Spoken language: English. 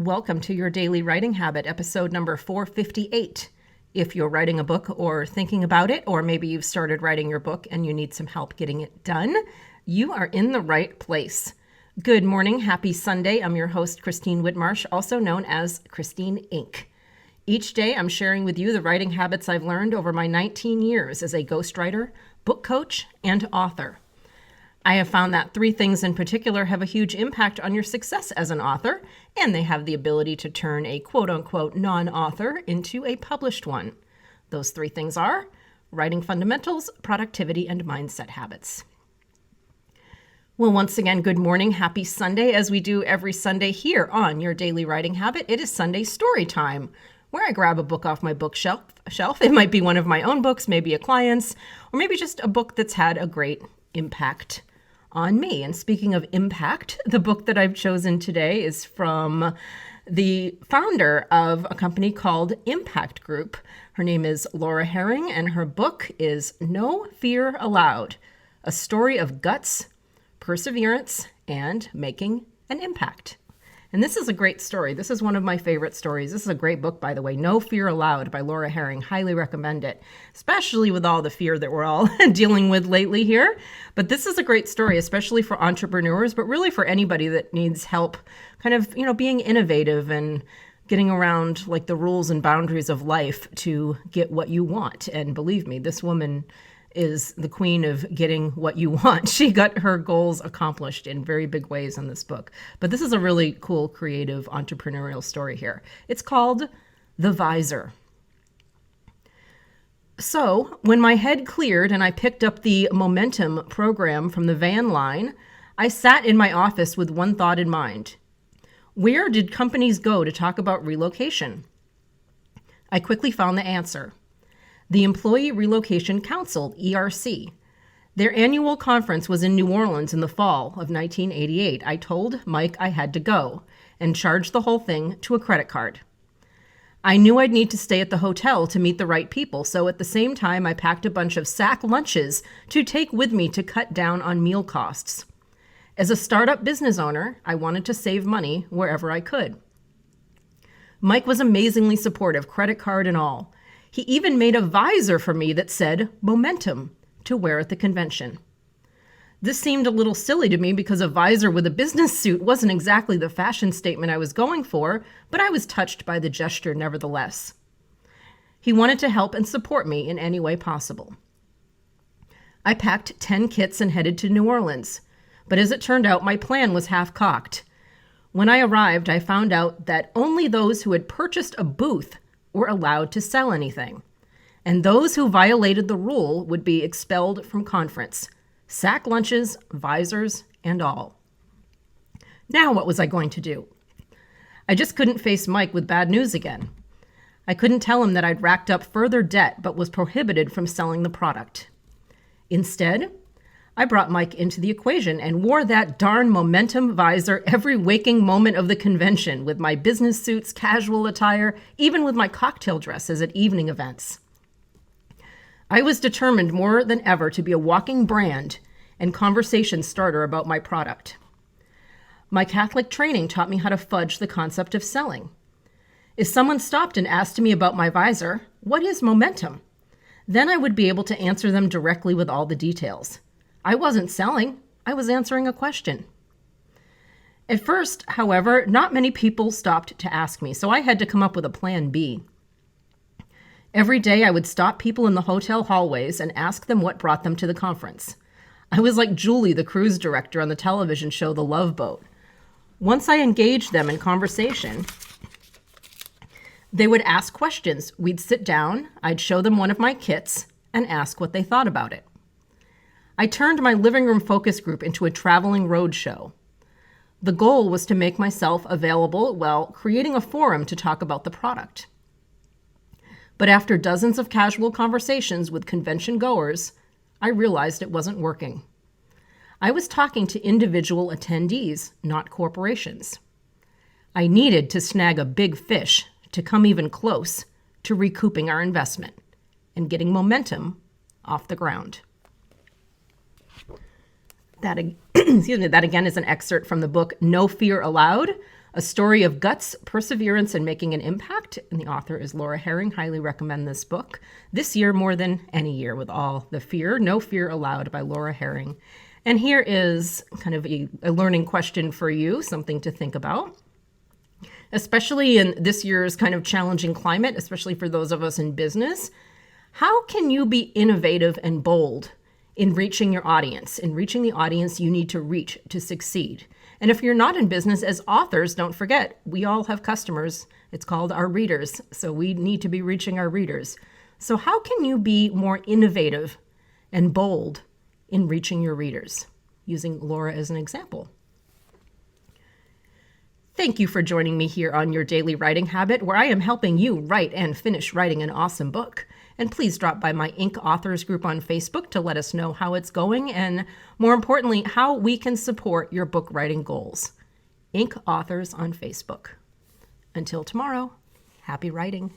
welcome to your Daily Writing Habit, episode number 458. If you're writing a book or thinking about it, or maybe you've started writing your book and you need some help getting it done, you are in the right place. Good morning, happy Sunday. I'm your host, Christine Whitmarsh, also known as Christine Inc. Each day, I'm sharing with you the writing habits I've learned over my 19 years as a ghostwriter, book coach, and author. I have found that three things in particular have a huge impact on your success as an author, and they have the ability to turn a quote-unquote non-author into a published one. Those three things are writing fundamentals, productivity, and mindset habits. Well, once again, good morning, happy Sunday. As we do every Sunday here on Your Daily Writing Habit, it is Sunday story time, where I grab a book off my bookshelf. It might be one of my own books, maybe a client's, or maybe just a book that's had a great impact on me. And speaking of impact, the book that I've chosen today is from the founder of a company called Impact Group. Her name is Laura Herring, and her book is No Fear Allowed, a story of guts, perseverance, and making an impact. And this is a great story. This is one of my favorite stories. This is a great book, by the way, No Fear Allowed by Laura Herring. Highly recommend it, especially with all the fear that we're all dealing with lately here. But this is a great story, especially for entrepreneurs, but really for anybody that needs help kind of, being innovative and getting around like the rules and boundaries of life to get what you want. And believe me, this woman is the queen of getting what you want. She got her goals accomplished in very big ways in this book. But this is a really cool, creative, entrepreneurial story here. It's called The Visor. So when my head cleared and I picked up the Momentum program from the van line, I sat in my office with one thought in mind. Where did companies go to talk about relocation? I quickly found the answer. The Employee Relocation Council, ERC. Their annual conference was in New Orleans in the fall of 1988. I told Mike I had to go and charged the whole thing to a credit card. I knew I'd need to stay at the hotel to meet the right people, so at the same time I packed a bunch of sack lunches to take with me to cut down on meal costs. As a startup business owner, I wanted to save money wherever I could. Mike was amazingly supportive, credit card and all. He even made a visor for me that said Momentum to wear at the convention. This seemed a little silly to me because a visor with a business suit wasn't exactly the fashion statement I was going for, but I was touched by the gesture nevertheless. He wanted to help and support me in any way possible. I packed 10 kits and headed to New Orleans, but as it turned out, my plan was half-cocked. When I arrived, I found out that only those who had purchased a booth were allowed to sell anything, and those who violated the rule would be expelled from conference. Sack lunches, visors, and all. Now what was I going to do? I just couldn't face Mike with bad news again. I couldn't tell him that I'd racked up further debt but was prohibited from selling the product. Instead, I brought Mike into the equation and wore that darn Momentum visor every waking moment of the convention with my business suits, casual attire, even with my cocktail dresses at evening events. I was determined more than ever to be a walking brand and conversation starter about my product. My Catholic training taught me how to fudge the concept of selling. If someone stopped and asked me about my visor, what is momentum? Then I would be able to answer them directly with all the details. I wasn't selling, I was answering a question. At first, however, not many people stopped to ask me, so I had to come up with a plan B. Every day I would stop people in the hotel hallways and ask them what brought them to the conference. I was like Julie, the cruise director on the television show The Love Boat. Once I engaged them in conversation, they would ask questions. We'd sit down, I'd show them one of my kits, and ask what they thought about it. I turned my living room focus group into a traveling road show. The goal was to make myself available while creating a forum to talk about the product. But after dozens of casual conversations with convention goers, I realized it wasn't working. I was talking to individual attendees, not corporations. I needed to snag a big fish to come even close to recouping our investment and getting momentum off the ground. That again is an excerpt from the book No Fear Allowed, A story of guts, perseverance, and making an impact. And the author is Laura Herring. Highly recommend this book. This year more than any year, with all the fear. No Fear Allowed by Laura Herring. And here is kind of a learning question for you, something to think about. Especially in this year's kind of challenging climate, especially for those of us in business, how can you be innovative and bold in reaching your audience, in reaching the audience you need to reach to succeed? And if you're not in business, as authors, don't forget, we all have customers. It's called our readers. So we need to be reaching our readers. So how can you be more innovative and bold in reaching your readers? Using Laura as an example. Thank you for joining me here on Your Daily Writing Habit, where I am helping you write and finish writing an awesome book. And please drop by my Inc. Authors group on Facebook to let us know how it's going and, more importantly, how we can support your book writing goals. Inc. Authors on Facebook. Until tomorrow, happy writing.